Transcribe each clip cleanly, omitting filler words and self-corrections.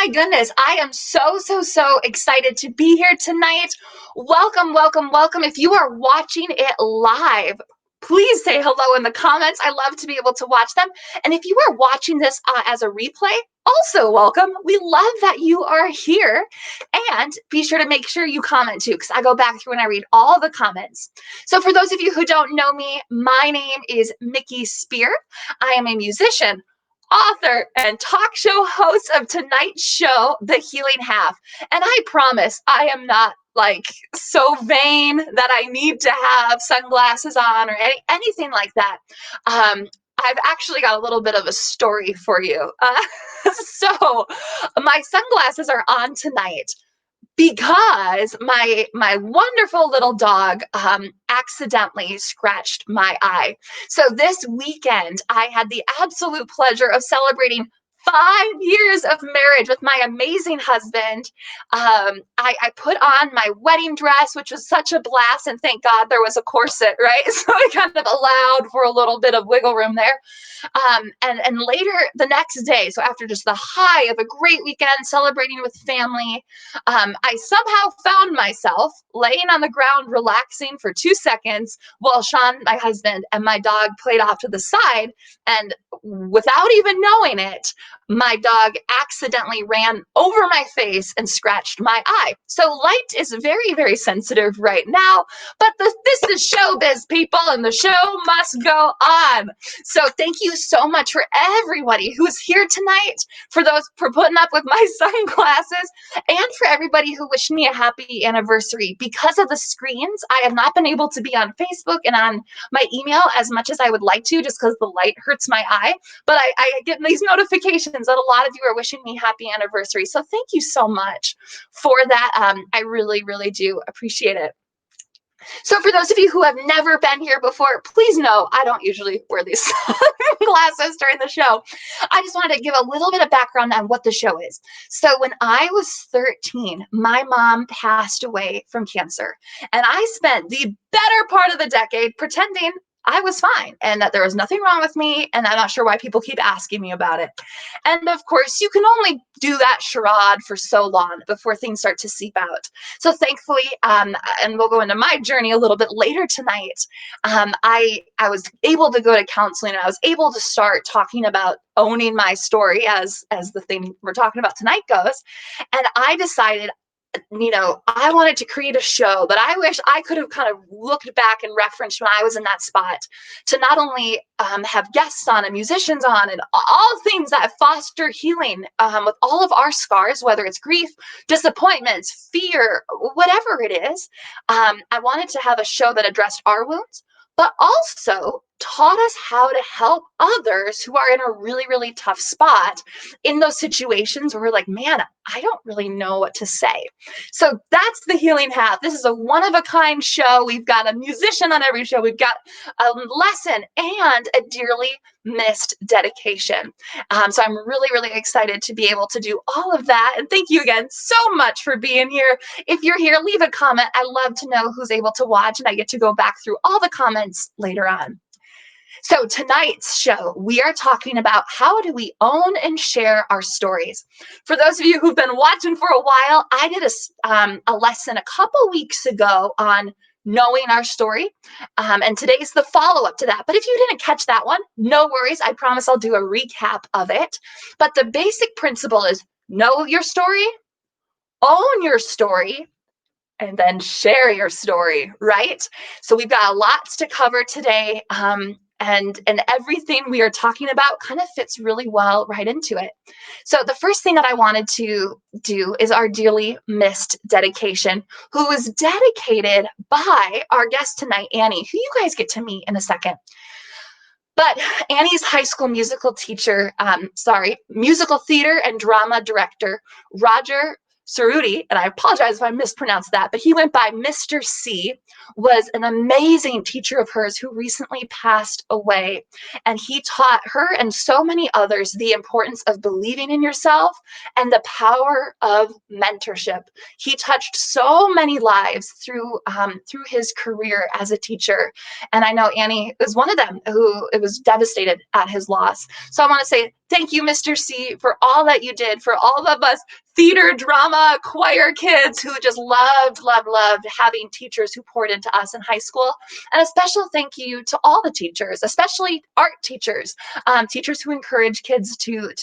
my goodness, I am so excited to be here tonight. Welcome, welcome, welcome. If you are watching it live, please say hello in the comments. I love to be able to watch them. And if you are watching this as a replay, also welcome. We love that you are here. And be sure to make sure you comment too, because I go back through and I read all the comments. So for those of you who don't know me, my name is Miki Speer. I am a musician, author, and talk show host of tonight's show, The Healing Half. And I promise I am not like so vain that I need to have sunglasses on or anything like that. I've actually got a little bit of a story for you. So my sunglasses are on tonight because my wonderful little dog accidentally scratched my eye. So this weekend, I had the absolute pleasure of celebrating 5 years of marriage with my amazing husband. I put on my wedding dress, which was such a blast, and thank God there was a corset, right? So it kind of allowed for a little bit of wiggle room there. And later the next day, so after just the high of a great weekend celebrating with family, I somehow found myself laying on the ground relaxing for 2 seconds while Sean, my husband, and my dog played off to the side. And without even knowing it, my dog accidentally ran over my face and scratched my eye. So light is very sensitive right now, but this is showbiz, people, and the show must go on. So thank you so much for everybody who's here tonight, for putting up with my sunglasses, and for everybody who wished me a happy anniversary. Because of the screens, I have not been able to be on Facebook and on my email as much as I would like to, just because the light hurts my eye. But I get these notifications that a lot of you are wishing me happy anniversary. So thank you so much for that. I really do appreciate it. So for those of you who have never been here before, please know I don't usually wear these glasses during the show. I just wanted to give a little bit of background on what the show is. So when I was 13, my mom passed away from cancer, and I spent the better part of the decade pretending I was fine and that there was nothing wrong with me, and I'm not sure why people keep asking me about it. And of course, you can only do that charade for so long before things start to seep out. So thankfully, and we'll go into my journey a little bit later tonight, I was able to go to counseling, and I was able to start talking about owning my story as the thing we're talking about tonight goes. And I decided, I wanted to create a show that I wish I could have kind of looked back and referenced when I was in that spot, to not only have guests on and musicians on and all things that foster healing with all of our scars, whether it's grief, disappointments, fear, whatever it is. I wanted to have a show that addressed our wounds, but also taught us how to help others who are in a really tough spot in those situations where we're like, man, I don't really know what to say. So that's the Healing Half. This is a one-of-a-kind show. We've got a musician on every show. We've got a lesson and a dearly missed dedication. So I'm really excited to be able to do all of that. And thank you again so much for being here. If you're here, leave a comment. I love to know who's able to watch, and I get to go back through all the comments later on. So tonight's show, we are talking about how do we own and share our stories. For those of you who've been watching for a while, I did a lesson a couple weeks ago on knowing our story, and today's the follow-up to that. But if you didn't catch that one, no worries. I promise I'll do a recap of it. But the basic principle is know your story, own your story, and then share your story, right? So we've got lots to cover today, and everything we are talking about kind of fits really well right into it. So the first thing that I wanted to do is our dearly missed dedication, who was dedicated by our guest tonight, Annie, who you guys get to meet in a second. But Annie's high school musical teacher, musical theater and drama director, Roger Cerruti, and I apologize if I mispronounced that, but he went by Mr. C, was an amazing teacher of hers who recently passed away. And he taught her and so many others the importance of believing in yourself and the power of mentorship. He touched so many lives through his career as a teacher. And I know Annie is one of them who was devastated at his loss. So I want to say thank you, Mr. C, for all that you did for all of us theater, drama, choir kids who just loved having teachers who poured into us in high school. And a special thank you to all the teachers, especially art teachers, teachers who encourage kids to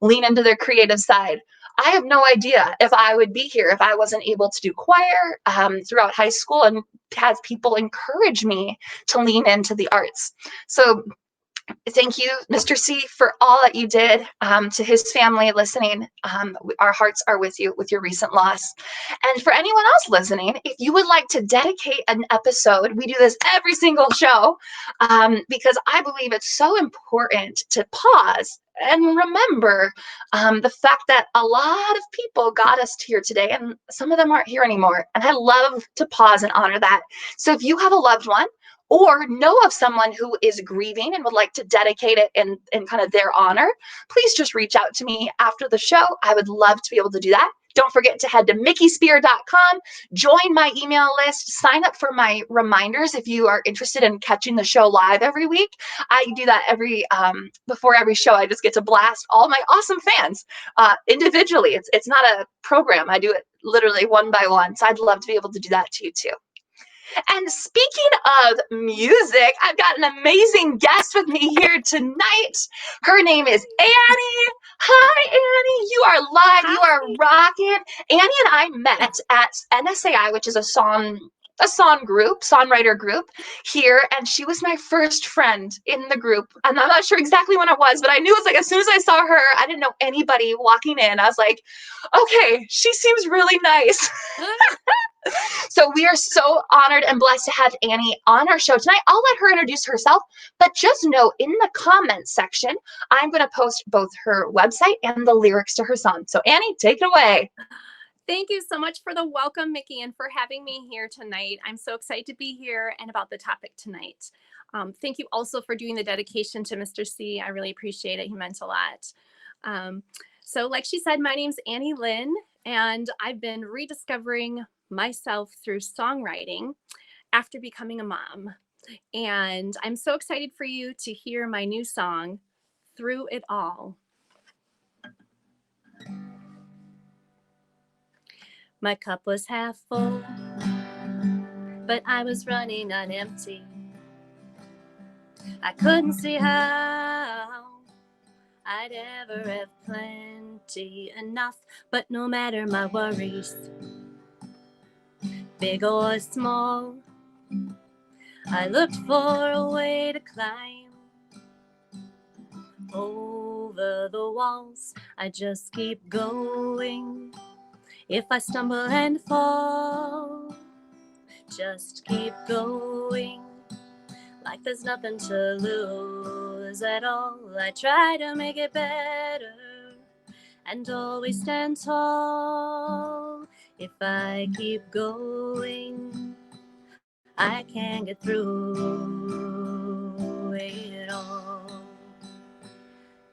lean into their creative side. I have no idea if I would be here if I wasn't able to do choir throughout high school and have people encourage me to lean into the arts. So thank you, Mr. C, for all that you did. To his family listening, our hearts are with you with your recent loss. And for anyone else listening, if you would like to dedicate an episode, we do this every single show because I believe it's so important to pause and remember the fact that a lot of people got us here today, and some of them aren't here anymore. And I love to pause and honor that. So if you have a loved one, or know of someone who is grieving and would like to dedicate it in kind of their honor, please just reach out to me after the show. I would love to be able to do that. Don't forget to head to MikiSpeer.com, join my email list, sign up for my reminders if you are interested in catching the show live every week. I do that before every show. I just get to blast all my awesome fans individually. It's not a program. I do it literally one by one. So I'd love to be able to do that to you too. And speaking of music, I've got an amazing guest with me here tonight. Her name is Annie. Hi, Annie. You are live. Hi. You are rocking. Annie and I met at NSAI, which is a songwriter group here, and she was my first friend in the group. And I'm not sure exactly when it was, but I knew it was like as soon as I saw her, I didn't know anybody walking in. I was like, okay, she seems really nice. So we are so honored and blessed to have Annie on our show tonight. I'll let her introduce herself, but just know in the comments section, I'm going to post both her website and the lyrics to her song. So Annie, take it away. Thank you so much for the welcome, Miki, and for having me here tonight. I'm so excited to be here and about the topic tonight. Thank you also for doing the dedication to Mr. C. I really appreciate it. He meant a lot. So like she said, my name's Annie Lynn, and I've been rediscovering myself through songwriting after becoming a mom. And I'm so excited for you to hear my new song, Through It All. My cup was half full, but I was running on empty. I couldn't see how I'd ever have plenty enough, but no matter my worries, big or small, I looked for a way to climb over the walls. I just keep going. If I stumble and fall, just keep going. Like there's nothing to lose at all. I try to make it better and always stand tall. If I keep going, I can get through it all.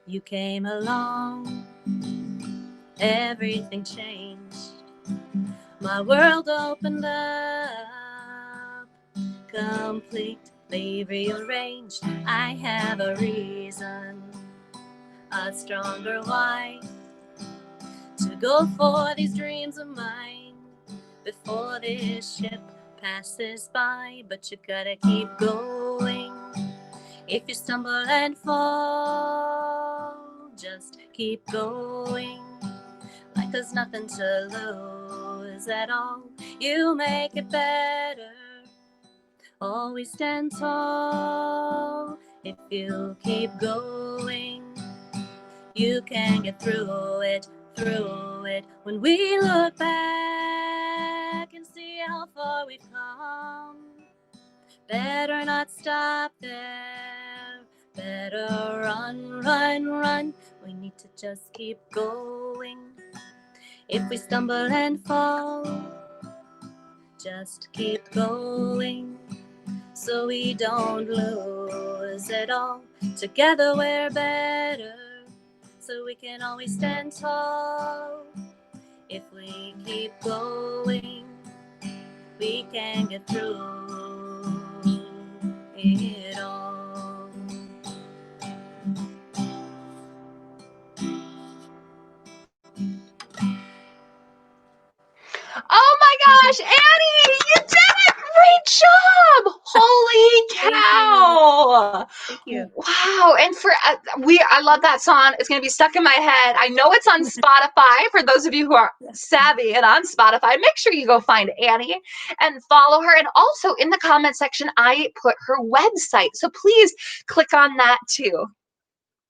You came along, everything changed. My world opened up, completely rearranged. I have a reason, a stronger why, to go for these dreams of mine before this ship passes by. But you gotta keep going. If you stumble and fall, just keep going. Like there's nothing to lose at all. You make it better. Always stand tall. If you keep going, you can get through it, through it. When we look back and see how far we've come, better not stop there. Better run, run, run. We need to just keep going. If we stumble and fall, just keep going so we don't lose it all. Together we're better, so we can always stand tall. If we keep going, we can get through it all. Oh my gosh, Annie, you did it! Great job! Holy cow! Thank you. Wow! And I love that song. It's gonna be stuck in my head. I know it's on Spotify. For those of you who are savvy and on Spotify, make sure you go find Annie and follow her. And also in the comment section, I put her website, so please click on that too.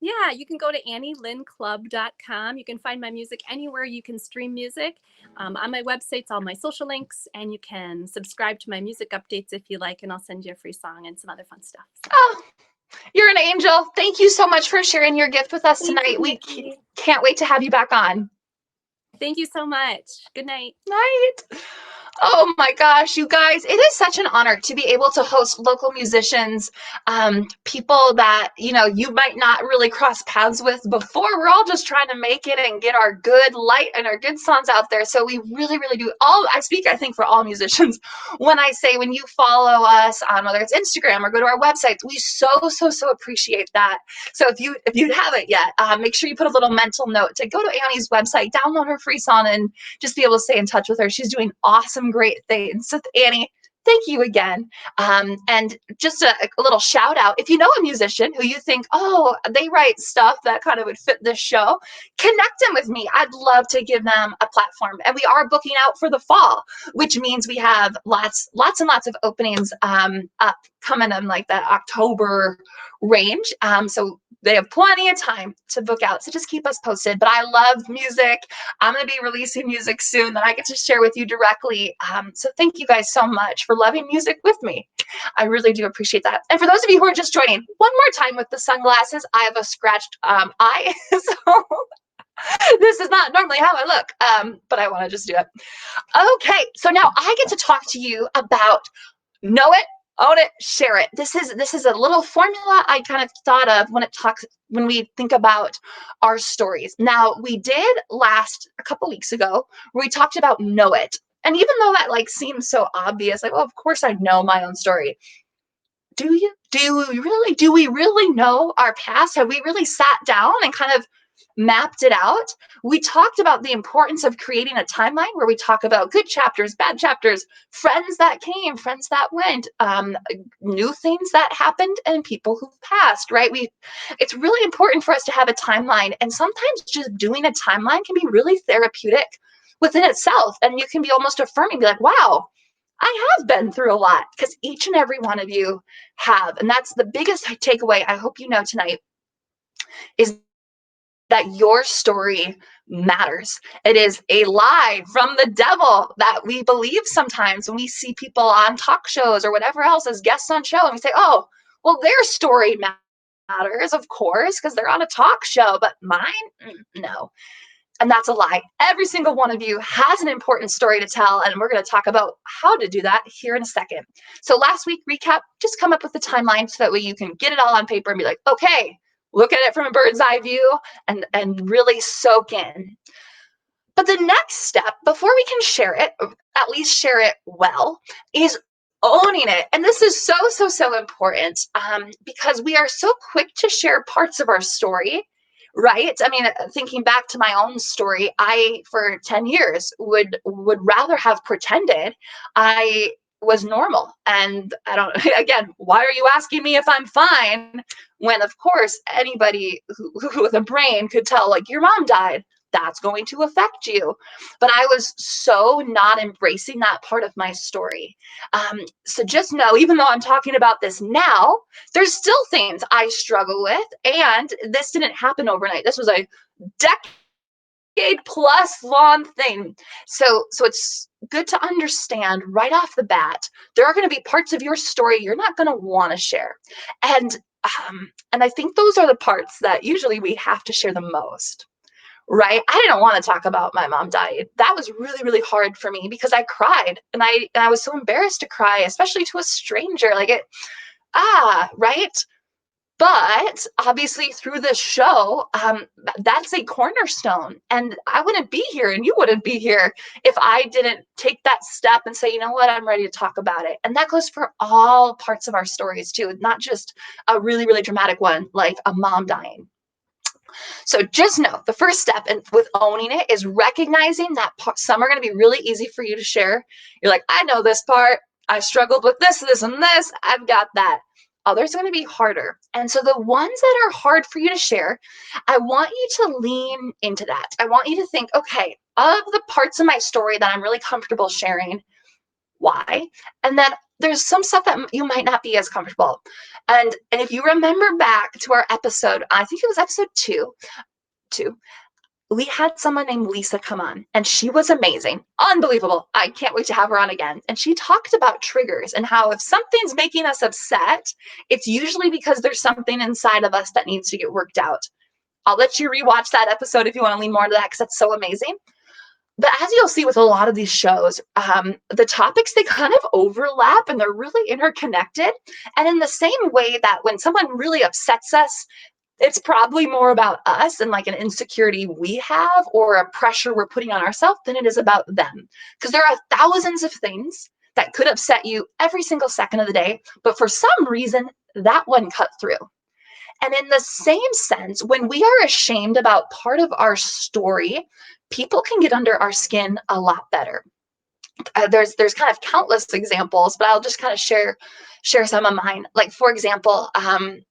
Yeah, you can go to annielynclub.com. You can find my music anywhere you can stream music. On my website's all my social links, and you can subscribe to my music updates if you like, and I'll send you a free song and some other fun stuff. Oh, you're an angel. Thank you so much for sharing your gift with us tonight. We can't wait to have you back on. Thank you so much. Good night. Night. Oh my gosh, you guys, it is such an honor to be able to host local musicians, people that, you know, you might not really cross paths with before. We're all just trying to make it and get our good light and our good songs out there. So we really, really do. I speak, I think, for all musicians when I say when you follow us on whether it's Instagram or go to our websites, we so appreciate that. So if you haven't yet, make sure you put a little mental note to go to Annie's website, download her free song, and just be able to stay in touch with her. She's doing awesome, great things. So Annie, thank you again. And just a little shout out. If you know a musician who you think, oh, they write stuff that kind of would fit this show, connect them with me. I'd love to give them a platform. And we are booking out for the fall, which means we have lots and lots of openings up coming in like that October range. So they have plenty of time to book out. So just keep us posted. But I love music. I'm going to be releasing music soon that I get to share with you directly. So thank you guys so much for loving music with me. I really do appreciate that. And for those of you who are just joining, one more time with the sunglasses, I have a scratched eye. So this is not normally how I look, but I want to just do it. Okay, so now I get to talk to you about Know It, Own It, Share It. This is a little formula I kind of thought of when we think about our stories. Now, we did a couple weeks ago where we talked about Know It. And even though that like seems so obvious, like, well, of course I know my own story. Do you? Do we really know our past? Have we really sat down and kind of mapped it out? We talked about the importance of creating a timeline where we talk about good chapters, bad chapters, friends that came, friends that went, new things that happened, and people who passed, right? It's really important for us to have a timeline. And sometimes just doing a timeline can be really therapeutic within itself. And you can be almost affirming, be like, wow, I have been through a lot, because each and every one of you have. And that's the biggest takeaway I hope you know tonight, is that your story matters. It is a lie from the devil that we believe sometimes when we see people on talk shows or whatever else as guests on show, and we say, oh, well, their story matters, of course, because they're on a talk show, but mine, no. And that's a lie. Every single one of you has an important story to tell, and we're going to talk about how to do that here in a second. So last week, recap, just come up with the timeline so that way you can get it all on paper and be like, okay, look at it from a bird's eye view and really soak in. But the next step, before we can share it, or at least share it well, is owning it. And this is so important, because we are so quick to share parts of our story, right? I mean, thinking back to my own story, I, for 10 years, would rather have pretended I was normal. And I don't, again, why are you asking me if I'm fine? When, of course, anybody who with a brain could tell, like, your mom died. That's going to affect you. But I was so not embracing that part of my story. So just know, even though I'm talking about this now, there's still things I struggle with. And this didn't happen overnight. This was a decade plus long thing. So it's good to understand right off the bat, there are going to be parts of your story you're not going to want to share. And I think those are the parts that usually we have to share the most. right? I didn't want to talk about my mom died. That was really, really hard for me because I cried and I was so embarrassed to cry, especially to a stranger. Like it, right? But obviously through this show, that's a cornerstone. And I wouldn't be here and you wouldn't be here if I didn't take that step and say, you know what, I'm ready to talk about it. And that goes for all parts of our stories too, not just a really, really dramatic one like a mom dying. So just know the first step in, with owning it is recognizing that some are going to be really easy for you to share. You're like, I know this part. I struggled with this, this, and this. I've got that. Others are going to be harder. And so the ones that are hard for you to share, I want you to lean into that. I want you to think, okay, of the parts of my story that I'm really comfortable sharing, why? And then there's some stuff that you might not be as comfortable. And if you remember back to our episode, I think it was episode two, we had someone named Lisa come on, and she was amazing, unbelievable. I can't wait to have her on again. And she talked about triggers and how if something's making us upset, it's usually because there's something inside of us that needs to get worked out. I'll let you rewatch that episode if you want to lean more into that because that's so amazing. But as you'll see with a lot of these shows, the topics, they kind of overlap and they're really interconnected. And in the same way that when someone really upsets us, it's probably more about us and like an insecurity we have or a pressure we're putting on ourselves than it is about them. Because there are thousands of things that could upset you every single second of the day, but for some reason, that one cut through. And in the same sense, when we are ashamed about part of our story, people can get under our skin a lot better. There's kind of countless examples, but I'll just kind of share some of mine. Like for example,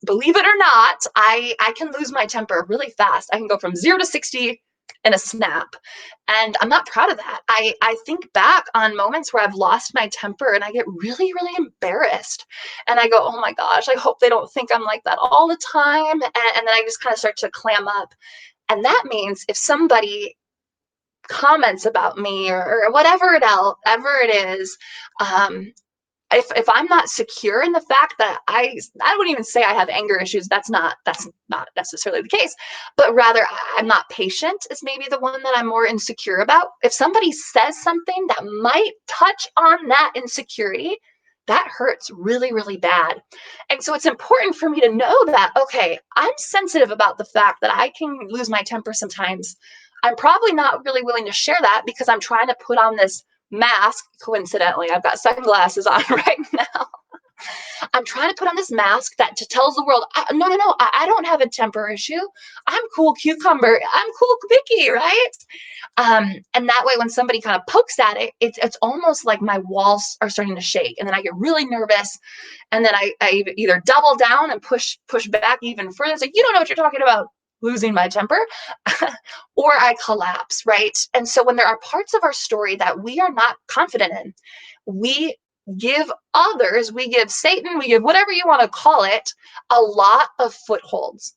believe it or not, I can lose my temper really fast. I can go from 0 to 60 in a snap, and I'm not proud of that. I think back on moments where I've lost my temper, and I get really really embarrassed, and I go, oh my gosh, I hope they don't think I'm like that all the time, and then I just kind of start to clam up, and that means if somebody comments about me or whatever it is, um, if I'm not secure in the fact that I wouldn't even say I have anger issues. That's not necessarily the case, but rather I'm not patient is maybe the one that I'm more insecure about. If somebody says something that might touch on that insecurity, that hurts really, really bad. And so it's important for me to know that, okay, I'm sensitive about the fact that I can lose my temper sometimes. I'm probably not really willing to share that because I'm trying to put on this mask. Coincidentally, I've got sunglasses on right now. I'm trying to put on this mask that to tells the world, no, I don't have a temper issue. I'm cool cucumber. I'm cool Vicky, right? And that way, when somebody kind of pokes at it, it's almost like my walls are starting to shake, and then I get really nervous, and then I either double down and push back even further. It's like, you don't know what you're talking about, losing my temper, or I collapse, right? And so when there are parts of our story that we are not confident in, we give others, we give Satan, we give whatever you want to call it, a lot of footholds.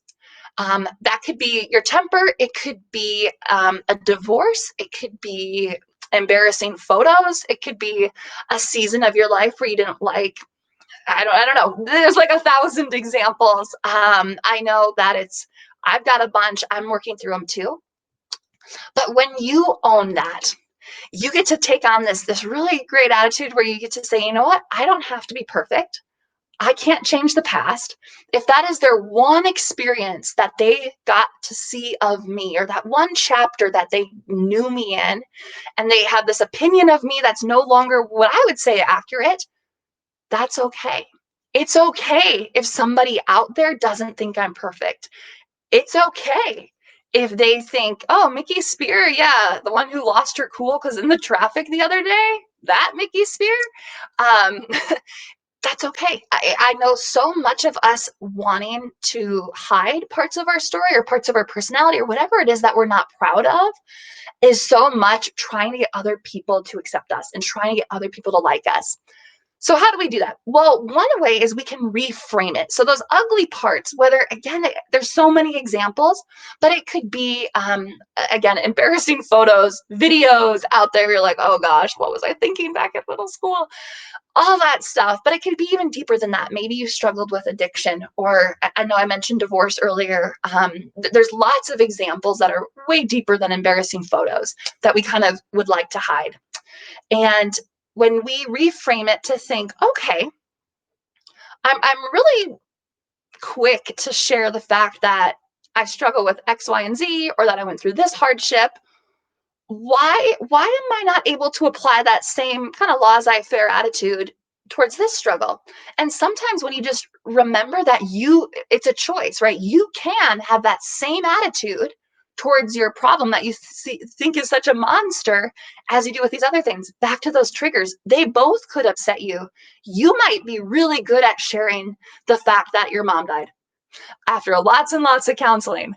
That could be your temper. It could be a divorce. It could be embarrassing photos. It could be a season of your life where you didn't like. I don't know. There's like 1,000 examples. I know that I've got a bunch. I'm working through them too. But when you own that, you get to take on this really great attitude where you get to say, you know what? I don't have to be perfect. I can't change the past. If that is their one experience that they got to see of me, or that one chapter that they knew me in, and they have this opinion of me that's no longer what I would say accurate, that's okay. It's okay if somebody out there doesn't think I'm perfect. It's okay if they think, oh, Miki Speer, yeah, the one who lost her cool because in the traffic the other day, that Miki Speer. Um, that's okay. I know so much of us wanting to hide parts of our story or parts of our personality or whatever it is that we're not proud of is so much trying to get other people to accept us and trying to get other people to like us. So how do we do that? Well, one way is we can reframe it. So those ugly parts, whether, again, there's so many examples, but it could be, again, embarrassing photos, videos out there. You're like, oh gosh, what was I thinking back at middle school? All that stuff. But it could be even deeper than that. Maybe you struggled with addiction, or I know I mentioned divorce earlier. There's lots of examples that are way deeper than embarrassing photos that we kind of would like to hide. And when we reframe it to think, okay, I'm really quick to share the fact that I struggle with X, Y, and Z, or that I went through this hardship. Why am I not able to apply that same kind of laissez-faire attitude towards this struggle? And sometimes when you just remember that it's a choice, right? You can have that same attitude towards your problem that you think is such a monster as you do with these other things. Back to those triggers, they both could upset you. You might be really good at sharing the fact that your mom died after lots and lots of counseling.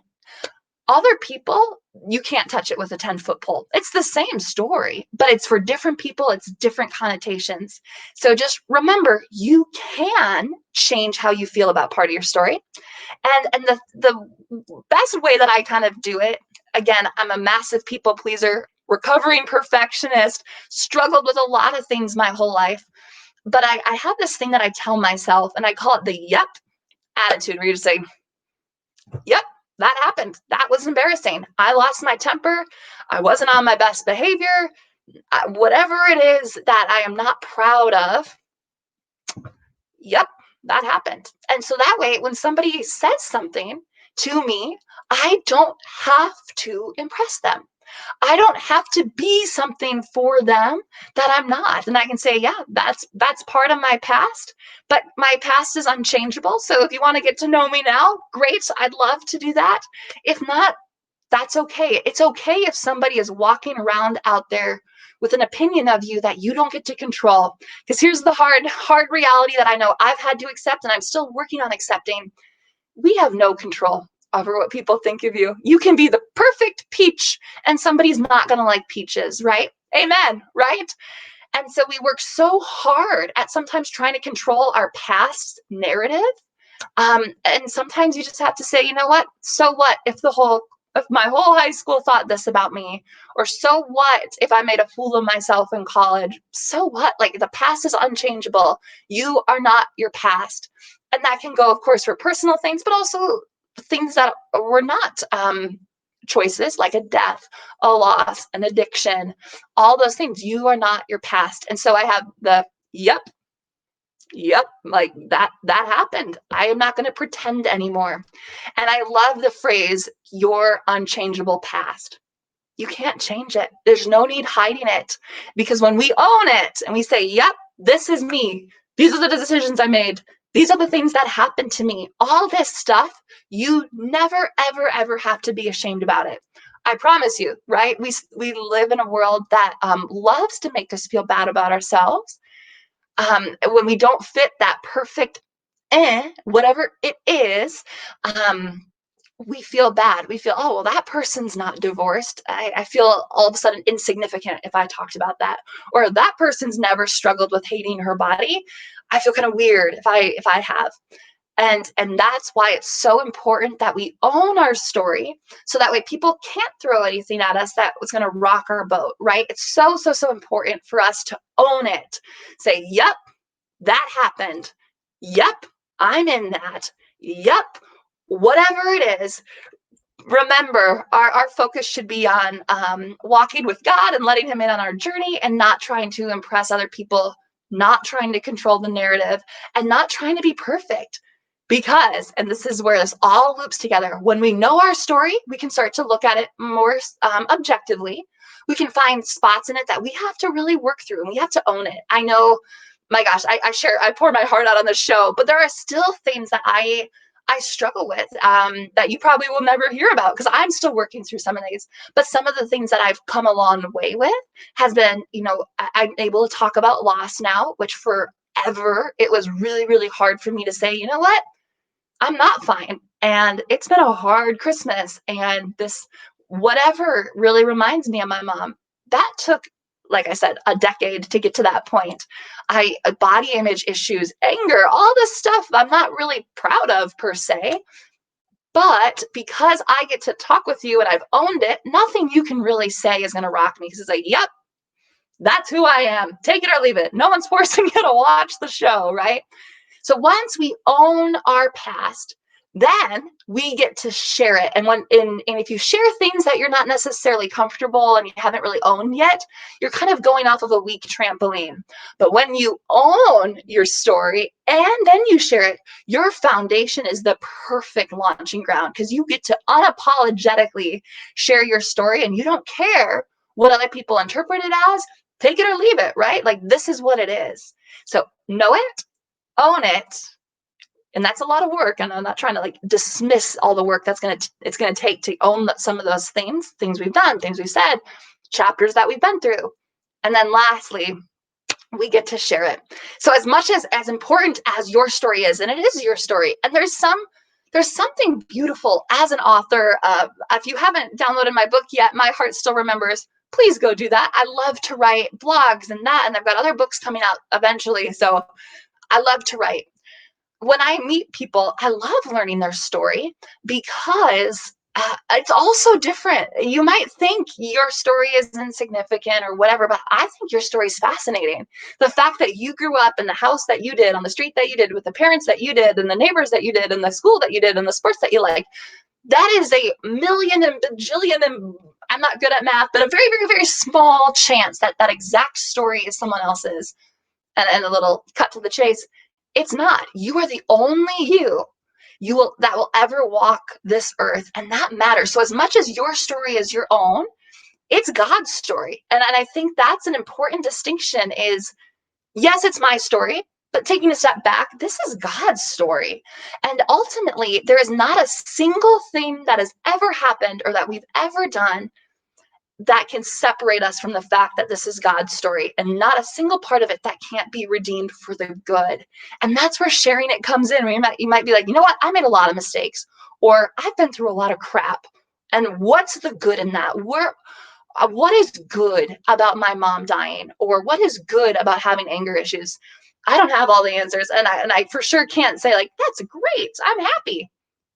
Other people, you can't touch it with a 10-foot pole. It's the same story, but it's for different people, it's different connotations. So just remember, you can change how you feel about part of your story. And the best way that I kind of do it, again, I'm a massive people pleaser, recovering perfectionist, struggled with a lot of things my whole life. But I have this thing that I tell myself, and I call it the yep attitude, where you just say, yep, that happened. That was embarrassing. I lost my temper. I wasn't on my best behavior. Whatever it is that I am not proud of, yep, that happened. And so that way, when somebody says something to me, I don't have to impress them. I don't have to be something for them that I'm not. And I can say, yeah, that's part of my past, but my past is unchangeable. So if you want to get to know me now, great. I'd love to do that. If not, that's okay. It's okay if somebody is walking around out there with an opinion of you that you don't get to control. Because here's the hard reality that I know I've had to accept, and I'm still working on accepting. We have no control over what people think of you. You can be the perfect peach, and somebody's not going to like peaches, right? Amen, right? And so we work so hard at sometimes trying to control our past narrative. And sometimes you just have to say, you know what? So what if my whole high school thought this about me? Or so what if I made a fool of myself in college? So what? Like, the past is unchangeable. You are not your past. And that can go, of course, for personal things, but also things that were not choices, like a death, a loss, an addiction, all those things. You are not your past. And so I have the yep, like that happened. I am not going to pretend anymore. And I love the phrase, your unchangeable past. You can't change it. There's no need hiding it, because when we own it and we say, yep, this is me, these are the decisions I made, these are the things that happened to me, all this stuff, you never ever ever have to be ashamed about it. I promise you, right? We live in a world that loves to make us feel bad about ourselves, when we don't fit that perfect whatever it is. We feel bad. We feel, oh, well, that person's not divorced. I feel all of a sudden insignificant if I talked about that. Or that person's never struggled with hating her body. I feel kind of weird if I have. And that's why it's so important that we own our story, so that way people can't throw anything at us that was going to rock our boat, right? It's so important for us to own it. Say, yep, that happened. Yep, I'm in that. Yep, whatever it is. Remember, our focus should be on walking with God and letting Him in on our journey, and not trying to impress other people, not trying to control the narrative, and not trying to be perfect. Because, and this is where this all loops together, when we know our story, we can start to look at it more objectively. We can find spots in it that we have to really work through, and we have to own it. I know, my gosh, I pour my heart out on the show, but there are still things that I struggle with, that you probably will never hear about, because I'm still working through some of these. But some of the things that I've come a long way with has been, I'm able to talk about loss now, which forever it was really hard for me to say, you know what, I'm not fine. And it's been a hard Christmas. And this, whatever really reminds me of my mom, that took like I said, a decade to get to that point. Body image issues, anger, all this stuff I'm not really proud of per se. But because I get to talk with you and I've owned it, nothing you can really say is going to rock me, because it's like, yep, that's who I am. Take it or leave it. No one's forcing you to watch the show, right? So once we own our past, then we get to share it. And if you share things that you're not necessarily comfortable and you haven't really owned yet, you're kind of going off of a weak trampoline. But when you own your story and then you share it, your foundation is the perfect launching ground, because you get to unapologetically share your story and you don't care what other people interpret it as. Take it or leave it, right? Like, this is what it is. So know it, own it, and that's a lot of work, and I'm not trying to like dismiss all the work it's gonna take to own some of those things we've done, things we've said, chapters that we've been through. And then lastly, we get to share it. So as much as important as your story is, and it is your story, and there's something beautiful as an author. If you haven't downloaded my book yet, My Heart Still Remembers, please go do that. I love to write blogs and that, and I've got other books coming out eventually, so I love to write. When I meet people, I love learning their story, because it's also different. You might think your story is insignificant or whatever, but I think your story is fascinating. The fact that you grew up in the house that you did, on the street that you did, with the parents that you did, and the neighbors that you did, and the school that you did, and the sports that you like, that is a million and bajillion, and I'm not good at math, but a very, very, very small chance that that exact story is someone else's. And a little cut to the chase, it's not. You are the only you that will ever walk this earth, and that matters. So as much as your story is your own, it's God's story. And I think that's an important distinction. Is, yes, it's my story, but taking a step back, this is God's story. And ultimately, there is not a single thing that has ever happened or that we've ever done that can separate us from the fact that this is God's story, and not a single part of it that can't be redeemed for the good. And that's where sharing it comes in. You might be like, you know what? I made a lot of mistakes, or I've been through a lot of crap. And what's the good in that? What is good about my mom dying? Or what is good about having anger issues? I don't have all the answers. And I for sure can't say, like, that's great, I'm happy.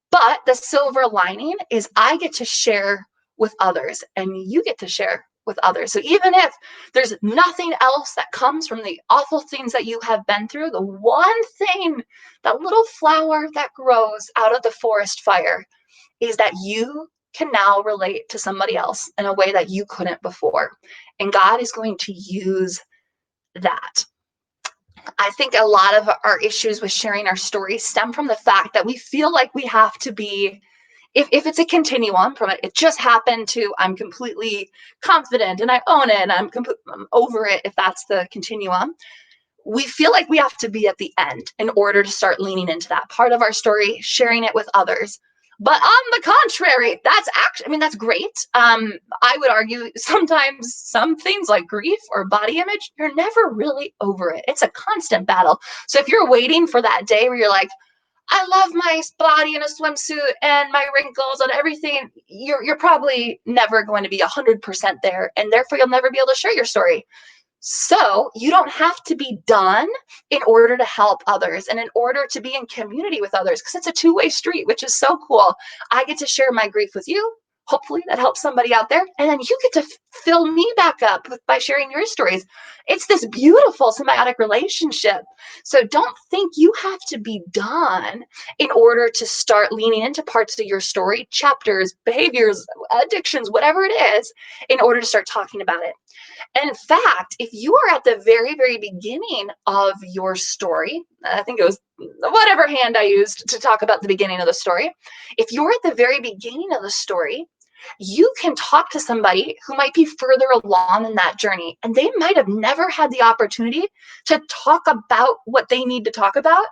But the silver lining is I get to share with others, and you get to share with others. So even if there's nothing else that comes from the awful things that you have been through, the one thing, that little flower that grows out of the forest fire, is that you can now relate to somebody else in a way that you couldn't before. And God is going to use that. I think a lot of our issues with sharing our stories stem from the fact that we feel like we have to be, if it's a continuum from it just happened to I'm completely confident and I own it and I'm over it, if that's the continuum, we feel like we have to be at the end in order to start leaning into that part of our story, sharing it with others. But on the contrary, that's actually, I mean, that's great. I would argue sometimes some things like grief or body image, you're never really over it. It's a constant battle. So if you're waiting for that day where you're like, I love my body in a swimsuit and my wrinkles and everything, you're probably never going to be 100% there, and therefore you'll never be able to share your story. So you don't have to be done in order to help others and in order to be in community with others, because it's a two-way street, which is so cool. I get to share my grief with you. Hopefully that helps somebody out there. And then you get to fill me back up by sharing your stories. It's this beautiful symbiotic relationship. So don't think you have to be done in order to start leaning into parts of your story, chapters, behaviors, addictions, whatever it is, in order to start talking about it. And in fact, if you are at the very, very beginning of your story, I think it was whatever hand I used to talk about the beginning of the story. If you're at the very beginning of the story, you can talk to somebody who might be further along in that journey, and they might have never had the opportunity to talk about what they need to talk about,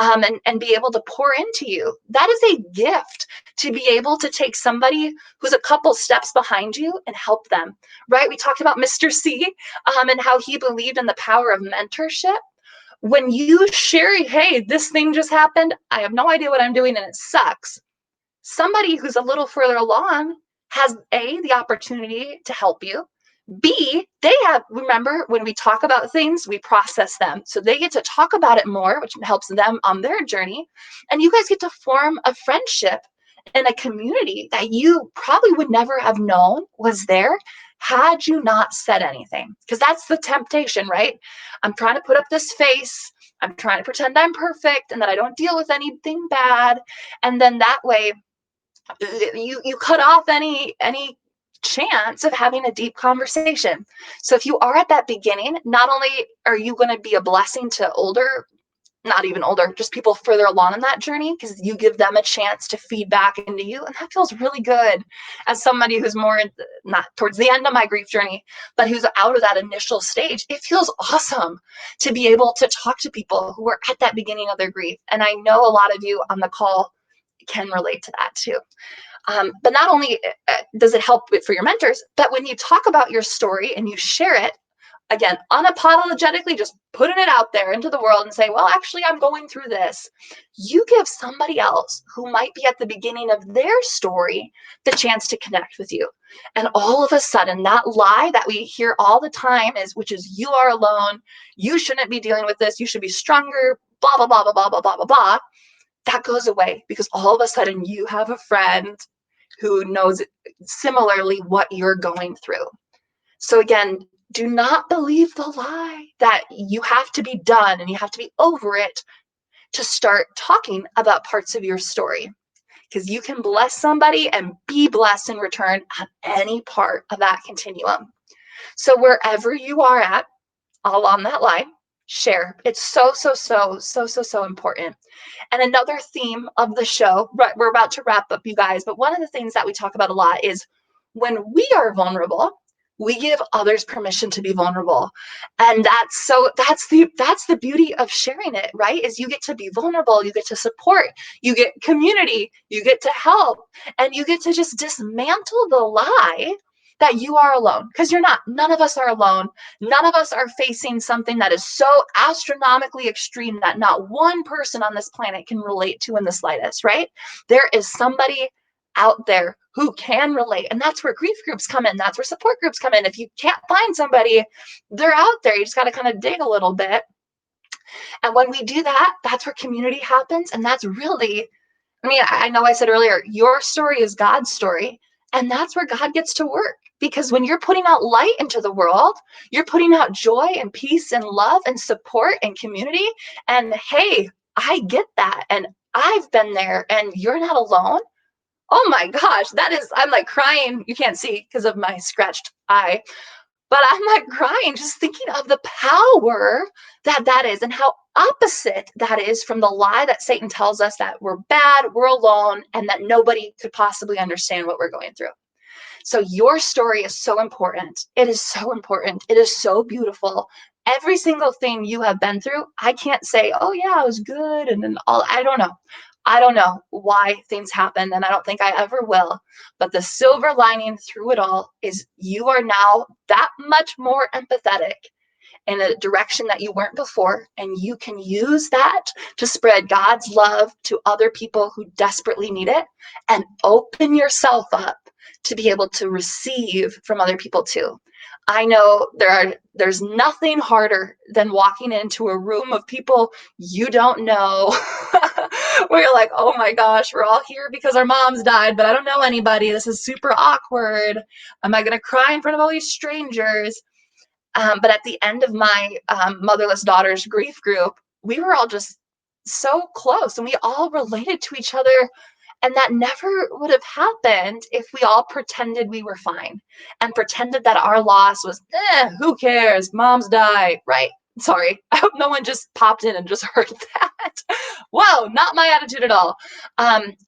and be able to pour into you. That is a gift, to be able to take somebody who's a couple steps behind you and help them, right? We talked about Mr. C, and how he believed in the power of mentorship. When you share, hey, this thing just happened, I have no idea what I'm doing and it sucks, somebody who's a little further along has the opportunity to help you, B, remember when we talk about things, we process them. So they get to talk about it more, which helps them on their journey. And you guys get to form a friendship in a community that you probably would never have known was there had you not said anything. Because that's the temptation, right? I'm trying to put up this face. I'm trying to pretend I'm perfect and that I don't deal with anything bad. And then that way, you cut off any chance of having a deep conversation. So if you are at that beginning, not only are you going to be a blessing to older, not even older, just people further along in that journey, because you give them a chance to feed back into you, and that feels really good. As somebody who's more not towards the end of my grief journey, but who's out of that initial stage, it feels awesome to be able to talk to people who are at that beginning of their grief. And I know a lot of you on the call can relate to that too. But not only does it help for your mentors, but when you talk about your story and you share it, again, unapologetically, just putting it out there into the world and say, well, actually, I'm going through this. You give somebody else who might be at the beginning of their story the chance to connect with you. And all of a sudden, that lie that we hear all the time which is you are alone, you shouldn't be dealing with this, you should be stronger, blah, blah, blah, blah, blah, blah, blah, blah, blah. That goes away because all of a sudden you have a friend who knows similarly what you're going through. So again, do not believe the lie that you have to be done and you have to be over it to start talking about parts of your story, because you can bless somebody and be blessed in return on any part of that continuum. So wherever you are at along that line, share. It's so important. And another theme of the show, right, we're about to wrap up, you guys, but one of the things that we talk about a lot is when we are vulnerable, we give others permission to be vulnerable. And that's the beauty of sharing it, right? Is you get to be vulnerable, you get to support, you get community, you get to help, and you get to just dismantle the lie that you are alone, because you're not. None of us are alone. None of us are facing something that is so astronomically extreme that not one person on this planet can relate to in the slightest, right? There is somebody out there who can relate. And that's where grief groups come in. That's where support groups come in. If you can't find somebody, they're out there. You just got to kind of dig a little bit. And when we do that, that's where community happens. And that's really, I mean, I know I said earlier, your story is God's story. And that's where God gets to work. Because when you're putting out light into the world, you're putting out joy and peace and love and support and community. And hey, I get that. And I've been there, and you're not alone. Oh my gosh, I'm like crying. You can't see because of my scratched eye, but I'm like crying just thinking of the power that is and how opposite that is from the lie that Satan tells us that we're bad, we're alone, and that nobody could possibly understand what we're going through. So your story is so important. It is so important. It is so beautiful. Every single thing you have been through, I can't say, oh yeah, it was good. And then I don't know. I don't know why things happen, and I don't think I ever will. But the silver lining through it all is you are now that much more empathetic in a direction that you weren't before. And you can use that to spread God's love to other people who desperately need it and open yourself up to be able to receive from other people too. I know there's nothing harder than walking into a room of people you don't know where you're like, oh my gosh, we're all here because our moms died, but I don't know anybody. This is super awkward. Am I going to cry in front of all these strangers? But at the end of my motherless daughters grief group, we were all just so close and we all related to each other. And that never would have happened if we all pretended we were fine and pretended that our loss was, who cares? Moms die, right? Sorry. I hope no one just popped in and just heard that. Whoa, not my attitude at all.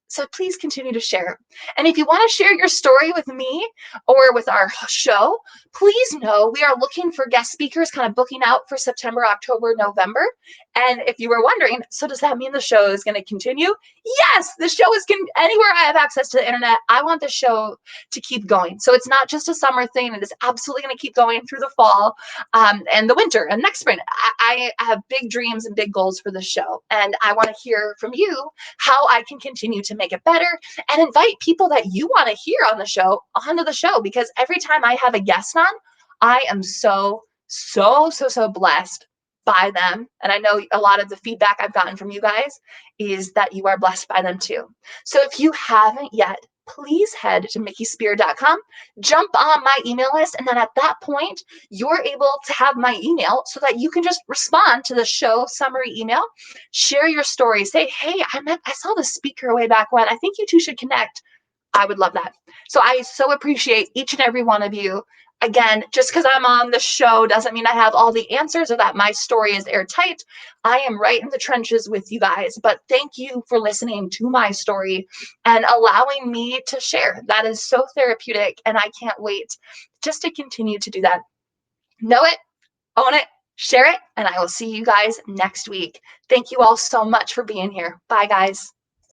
So please continue to share. And if you want to share your story with me or with our show, please know we are looking for guest speakers, kind of booking out for September, October, November. And if you were wondering, so does that mean the show is going to continue? Yes, the show is anywhere I have access to the internet. I want the show to keep going. So it's not just a summer thing. It is absolutely going to keep going through the fall and the winter and next spring. I have big dreams and big goals for the show. And I want to hear from you how I can continue to make it better and invite people that you want to hear on the show onto the show, because every time I have a guest on, I am so blessed by them. And I know a lot of the feedback I've gotten from you guys is that you are blessed by them too. So if you haven't yet, please head to mikispeer.com, jump on my email list, and then at that point, you're able to have my email so that you can just respond to the show summary email, share your story, say, hey, I saw the speaker way back when. I think you two should connect. I would love that. So I so appreciate each and every one of you. Again, just because I'm on the show doesn't mean I have all the answers or that my story is airtight. I am right in the trenches with you guys, but thank you for listening to my story and allowing me to share. That is so therapeutic, and I can't wait just to continue to do that. Know it, own it, share it, and I will see you guys next week. Thank you all so much for being here. Bye, guys.